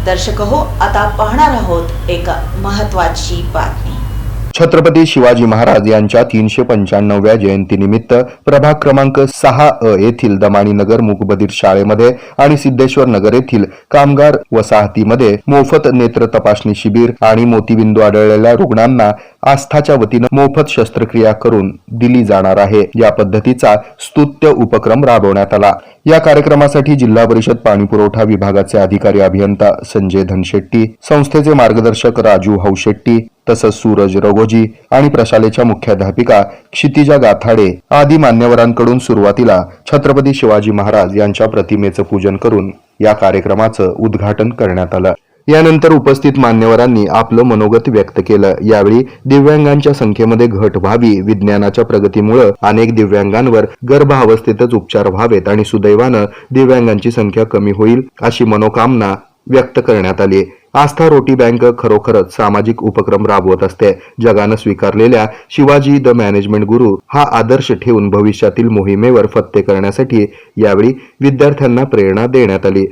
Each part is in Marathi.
दर्शक हो, आता पाहणार आहोत एक महत्त्वाची बातमी। छत्रपती शिवाजी महाराज यांच्या 395व्या जयंतीनिमित्त प्रभाग क्रमांक 6 येथील दमाणीनगर मूकबधीर शाळेमध्ये आणि सिद्धेश्वर नगर येथील कामगार वसाहतीमध्ये मोफत नेत्र तपासणी शिबिर आणि मोतीबिंदू आढळलेल्या रुग्णांना आस्थाच्या वतीनं मोफत शस्त्रक्रिया करून दिली जाणार आहे। या पद्धतीचा स्तुत्य उपक्रम राबवण्यात आला। या कार्यक्रमासाठी जिल्हा परिषद पाणीपुरवठा विभागाचे अधिकारी अभियंता संजय धनशेट्टी, संस्थेचे मार्गदर्शक राजू हौशेट्टी तसंच सूरज रघोजी आणि प्रशालेच्या मुख्याध्यापिका क्षितिजा गाथाडे आदी मान्यवरांकडून सुरुवातीला छत्रपती शिवाजी महाराज यांच्या प्रतिमेचं पूजन करून या कार्यक्रमाचं उद्घाटन करण्यात आलं। यानंतर उपस्थित मान्यवरांनी आपलं मनोगत व्यक्त केलं। यावेळी दिव्यांगांच्या संख्येमध्ये घट व्हावी, विज्ञानाच्या प्रगतीमुळे अनेक दिव्यांगांवर गर्भावस्थेतच उपचार व्हावेत आणि सुदैवानं दिव्यांगांची संख्या कमी होईल अशी मनोकामना व्यक्त करण्यात आली। आस्था रोटी बँक खरोखरच सामाजिक उपक्रम राबवत असते। जगानं स्वीकारलेल्या शिवाजी द मॅनेजमेंट गुरु हा आदर्श ठेवून भविष्यातील मोहिमेवर फत्ते करण्यासाठी यावेळी विद्यार्थ्यांना प्रेरणा देण्यात आली।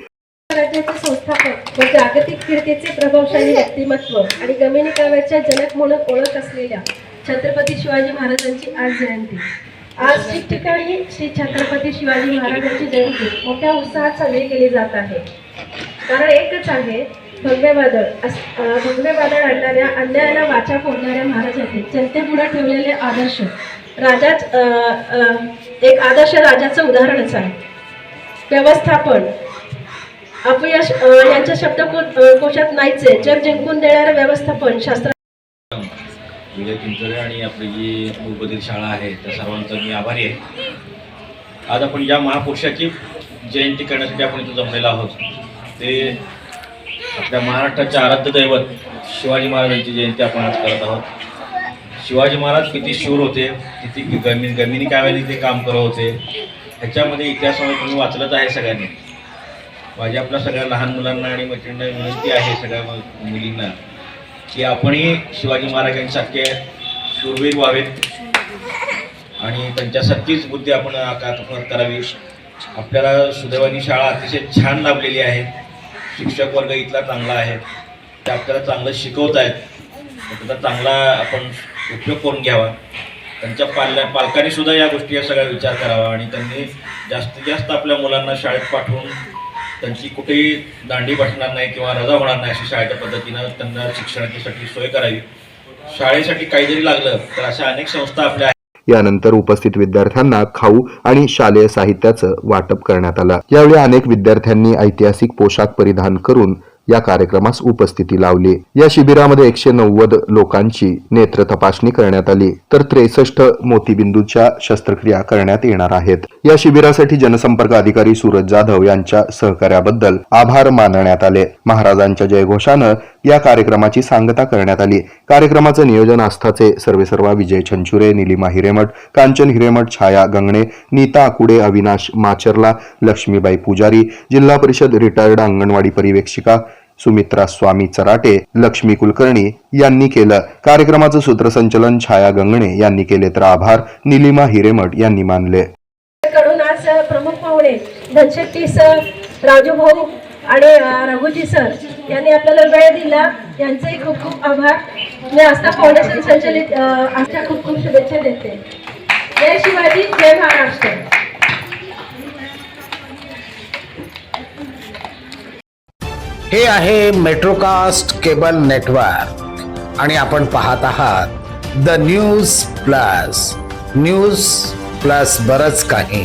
राज्याचे संस्थापक व जागतिक कीर्तीचे प्रभावशाली व्यक्तिमत्व आणि गमिनी काव्याच्या जनक म्हणून ओळख असलेल्या छत्रपती शिवाजी महाराजांची आज जयंती। आज ठिकठिकाणी श्री छत्रपती शिवाजी महाराजांची जयंती मोठ्या उत्साहात साजरी केली जात आहे। कारण एकच आहे, भगवे वादळ आणणाऱ्या, अन्यायाला वाचा फोडणाऱ्या महाराजांनी जनतेपुढे ठेवलेले आदर्श एक आदर्श राजाचं उदाहरणच आहे। व्यवस्थापन अपयश यांच्या शब्दकोशात नाहीच आहे। जग जिंकून देणारं व्यवस्थापन शास्त्र विजय चिंचरे आणि आपली जी मूकबधीर शाळा आहे त्या सर्वांचा मी आभारी आहे। आज आपण ज्या महापुरुषाची जयंती करण्यासाठी आपण इथं जमलेलो आहोत ते आपल्या महाराष्ट्राचे आराध्य दैवत शिवाजी महाराजांची जयंती आपण आज करत आहोत। शिवाजी महाराज किती शूर होते, किती गमिनी काव्याने ते काम करत होते, ह्याच्यामध्ये इतिहासामध्ये तुम्ही वाचलंच आहे सगळ्यांनी। माझी आपल्या सगळ्या लहान मुलांना आणि मैत्रिणींना विनंती आहे, सगळ्या मुलींना, की आपणही शिवाजी महाराजांसारखे शूरवीर व्हावेत आणि त्यांच्यासारखीच बुद्धी आपण आत्मसात करावी। आपल्याला सुदैवानी शाळा अतिशय छान लाभलेली आहे। शिक्षक वर्ग इथला चांगला आहे, ते आपल्याला चांगलं शिकवत आहेत, त्याचा चांगला आपण उपयोग करून घ्यावा। त्यांच्या पालकांनी सुद्धा या गोष्टीचा सगळा विचार करावा आणि त्यांनी जास्तीत जास्त आपल्या मुलांना शाळेत पाठवून त्यांची कुठेही दांडी बसणार नाही किंवा रजा होणार नाही अशी शाळेच्या पद्धतीनं त्यांना शिक्षणासाठी सोय करावी। शाळेसाठी काही जरी लागलं तर अशा अनेक संस्था आपल्या यानंतर उपस्थित विद्यार्थ्यांना खाऊ आणि शालेय साहित्याचं वाटप करण्यात आलं। यावेळी अनेक विद्यार्थ्यांनी ऐतिहासिक पोशाख परिधान करून या कार्यक्रमास उपस्थिती लावली। या शिबिरामध्ये 190 लोकांची नेत्र तपासणी करण्यात आली, तर 63 मोतीबिंदूच्या शस्त्रक्रिया करण्यात येणार आहेत। या शिबिरासाठी जनसंपर्क अधिकारी सूरज जाधव यांच्या सहकार्याबद्दल आभार मानण्यात आले। महाराजांच्या जयघोषानं या कार्यक्रमाची सांगता करण्यात आली। कार्यक्रमाचं नियोजन आस्थाचे सर्वेसर्वा विजय छंचुरे, निलिमा हिरेमठ, कांचन हिरेमठ, छाया गंगणे, नीता आकुडे, अविनाश माचरला, लक्ष्मीबाई पुजारी, जिल्हा परिषद रिटायर्ड अंगणवाडी परिवेक्षिका सुमित्रा स्वामी चराटे, लक्ष्मी कुलकर्णी यांनी केलं। कार्यक्रमाचं सूत्रसंचलन छाया गंगणे यांनी केले, तर आभार निलिमा हिरेमठ यांनी मानले। कडून आज प्रमुख पाहुणे धनशेट्टी सर, राजू भाऊ आणि रघुजी सर यांनी आपल्याला वेळ दिला, यांचे खूप खूप आभार। मी आस्था फाउंडेशन संचलित आस्था खूप खूप शुभेच्छा देते। जय शिवाजी, जय महाराष्ट्र। हे आहे मेट्रोकास्ट केबल नेटवर्क आणि आपण पाहत आहात द न्यूज प्लस बरच काही।